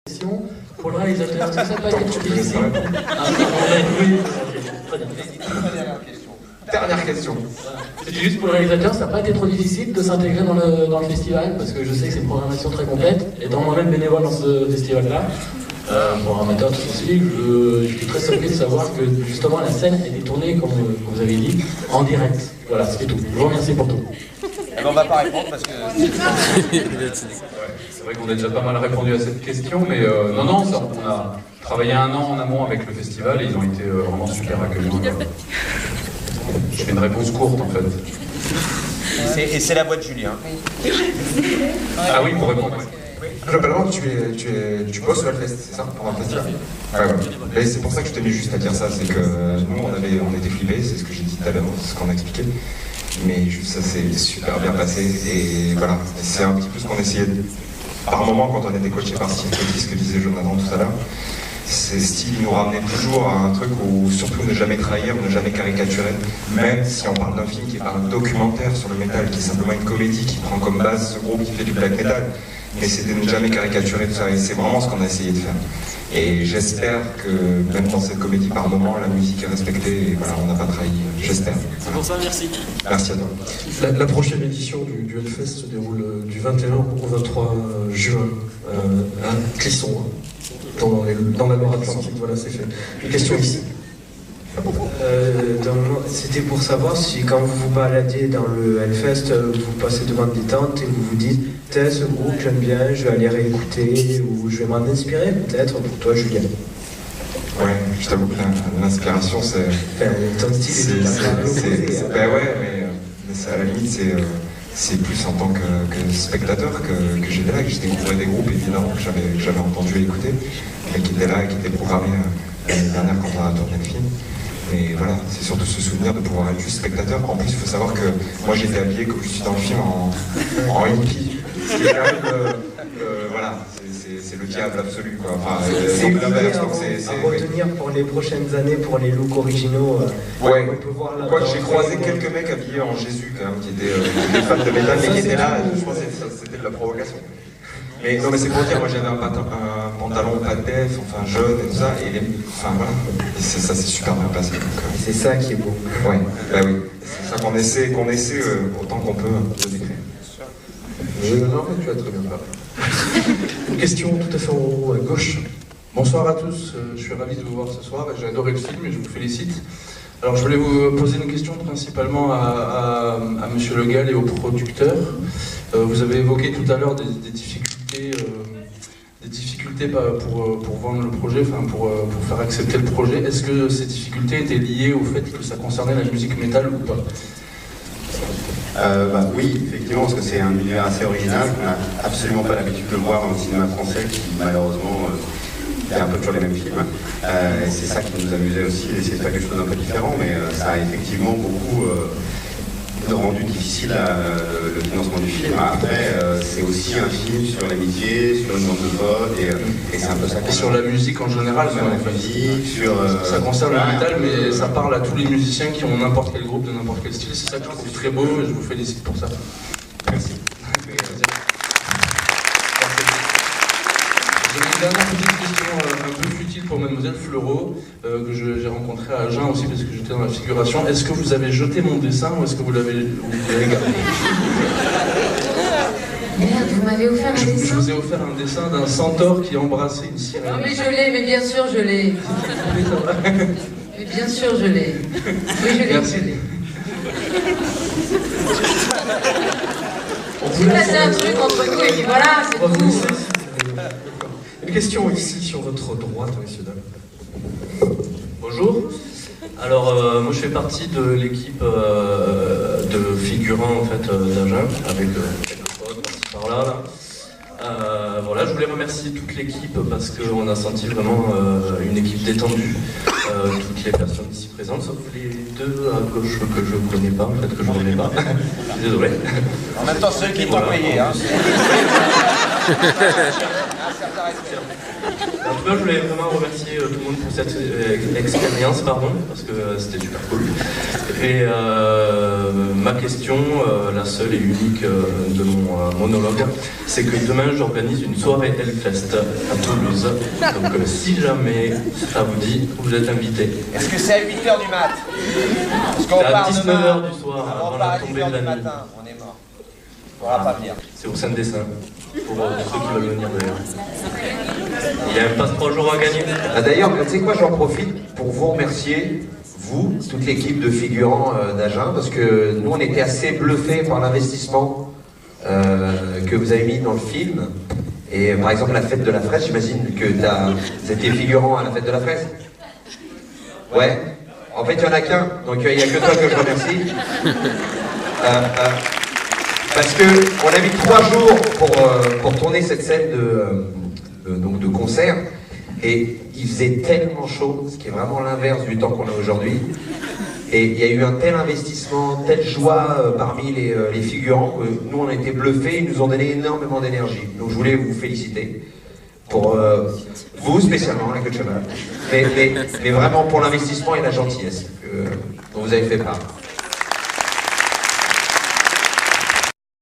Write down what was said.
question. Pour le réalisateur, ça n'a pas été trop difficile. Oui, très bien. Dernière question. C'était juste pour le réalisateur, ça n'a pas été trop difficile de s'intégrer dans le festival, parce que je sais que c'est une programmation très complète, étant moi-même bénévole dans ce festival-là, programmateur tout aussi, je suis très surpris de savoir que justement la scène était tournée, comme vous avez dit, en direct. Voilà, c'est tout. Je vous remercie pour tout. Eh ben, on va pas répondre parce que... C'est vrai qu'on a déjà pas mal répondu à cette question, mais non, ça, on a travaillé 1 an en amont avec le festival et ils ont été vraiment super accueillants. Je fais une réponse courte en fait. Et c'est la voix de Julien. Ah oui, pour répondre. Globalement, tu bosses au Hellfest, c'est ça, pour un festival? Ouais. Et c'est pour ça que je tenais juste à dire ça, c'est que nous, on était flippés, c'est ce que j'ai dit tout à l'heure, c'est ce qu'on a expliqué. Mais juste ça s'est super bien passé, et voilà, c'est un petit peu ce qu'on essayait de... Par moment, quand on était coaché par Steve Petit, ce que disait Jonathan tout à l'heure, Steve nous ramenait toujours à un truc où surtout ne jamais trahir, ne jamais caricaturer, même si on parle d'un film qui est pas un documentaire sur le métal, qui est simplement une comédie qui prend comme base ce groupe qui fait du black metal, mais c'est de ne jamais caricaturer tout ça, et c'est vraiment ce qu'on a essayé de faire. Et j'espère que même dans cette comédie par moment, la musique est respectée, et voilà, on n'a pas trahi, j'espère. C'est pour ça, merci. Merci à toi. La prochaine édition du Hellfest se déroule du 21 au 23 juin à Clisson, dans la Loire-Atlantique, voilà, c'est fait. Une question ici. C'était pour savoir si quand vous vous baladiez dans le Hellfest, vous passez devant des tentes et vous vous dites t'es ce groupe j'aime bien, je vais aller réécouter ou je vais m'en inspirer peut-être pour toi Julien. Ouais, je t'avoue que l'inspiration c'est... Ton style est Ben ouais, mais à la limite c'est plus en tant que spectateur que j'étais là, que j'ai découvert des groupes évidemment que j'avais entendu et écouté, mais qui étaient là et qui étaient programmés l'année dernière quand on a tourné le film. Mais voilà, c'est surtout ce souvenir de pouvoir être juste spectateur. En plus, il faut savoir que moi j'étais habillé comme je suis dans le film en hippie. Ce qui est quand même, voilà, c'est le diable absolu quoi. Enfin, c'est à retenir pour les prochaines années, pour les looks originaux. Ouais, on peut voir quoi que j'ai croisé quelques mecs habillés en Jésus quand même, qui étaient fans de métal, mais qui étaient là, je pense que c'était de la provocation. Mais non, mais c'est pour dire, moi j'avais un pantalon pas de def, enfin jaune et tout ça, et enfin voilà, et ça s'est super bien passé. C'est ça qui est beau. Ouais, bah oui, c'est ça qu'on essaie autant qu'on peut de décrire. Non, mais tu as très bien parlé. Une question tout à fait en haut à gauche. Bonsoir à tous, je suis ravi de vous voir ce soir, j'ai adoré le film et je vous félicite. Alors je voulais vous poser une question principalement à Monsieur Le Gall et au producteur. Vous avez évoqué tout à l'heure des difficultés pour vendre le projet, enfin pour faire accepter le projet. Est-ce que ces difficultés étaient liées au fait que ça concernait la musique métal ou pas? Oui, effectivement, parce que c'est un univers assez original. On n'a absolument pas l'habitude de le voir dans le cinéma français qui malheureusement fait un peu toujours les mêmes films. Et c'est ça qui nous amusait aussi, d'essayer de faire quelque chose d'un peu différent, mais ça a effectivement beaucoup rendu difficile le financement du film. Après, c'est aussi un film sur l'amitié, sur une bande de potes, et c'est un peu ça. Et sur la musique en général, sur la musique, ça concerne le métal, mais ça parle à tous les musiciens qui ont n'importe quel groupe de n'importe quel style. C'est ça que je trouve très beau et je vous félicite pour ça. Merci. J'ai une dernière petite question un peu futile pour Mademoiselle Fleureau, que j'ai rencontrée à Agen aussi parce que j'étais dans la figuration. Est-ce que vous avez jeté mon dessin ou est-ce que vous l'avez gardé? Merde, vous m'avez offert un dessin? Je vous ai offert un dessin d'un centaure qui embrassait une sirène. Non mais je l'ai, mais bien sûr je l'ai. Mais bien sûr je l'ai. Oui, je l'ai. Merci. Vous placez un truc entre nous et puis voilà, c'est tout. Une question ici sur votre droite, messieurs, dames. Bonjour. Alors, moi je fais partie de l'équipe de figurants en fait, d'Agen, avec quelques potes par-ci par-là. Voilà, je voulais remercier toute l'équipe parce qu'on a senti vraiment une équipe détendue. Toutes les personnes ici présentes, sauf les deux à gauche que je ne connais pas, en fait, que je ne connais pas. Je suis désolé. En même temps, ceux qui t'ont payé, hein. En tout cas, je voulais vraiment remercier tout le monde pour cette expérience, parce que c'était super cool. Et ma question, la seule et unique de mon monologue, c'est que demain j'organise une soirée Hellfest à Toulouse. Donc si jamais ça vous dit, vous êtes invités. Est-ce que c'est à 8h du mat? C'est à 19h du soir, avant la tombée de la nuit. Matin, on est mort. On ne pourra pas venir. C'est au Saint-Dessin, pour tous ceux qui veulent venir d'ailleurs. Il y a un passe 3 jours à gagner. D'ailleurs, tu sais quoi, j'en profite pour vous remercier, vous, toute l'équipe de figurants d'Agen, parce que nous, on était assez bluffés par l'investissement que vous avez mis dans le film. Et par exemple, la fête de la fraise, j'imagine que vous étiez figurant à la fête de la fraise. Ouais. En fait, il n'y en a qu'un, donc il n'y a que toi que je remercie. Parce qu'on a mis 3 jours pour tourner cette scène de concert, et il faisait tellement chaud, ce qui est vraiment l'inverse du temps qu'on a aujourd'hui. Et il y a eu un tel investissement, telle joie parmi les figurants, que nous on a été bluffés, ils nous ont donné énormément d'énergie. Donc je voulais vous féliciter pour vous spécialement, la Coachella, mais vraiment pour l'investissement et la gentillesse dont vous avez fait part.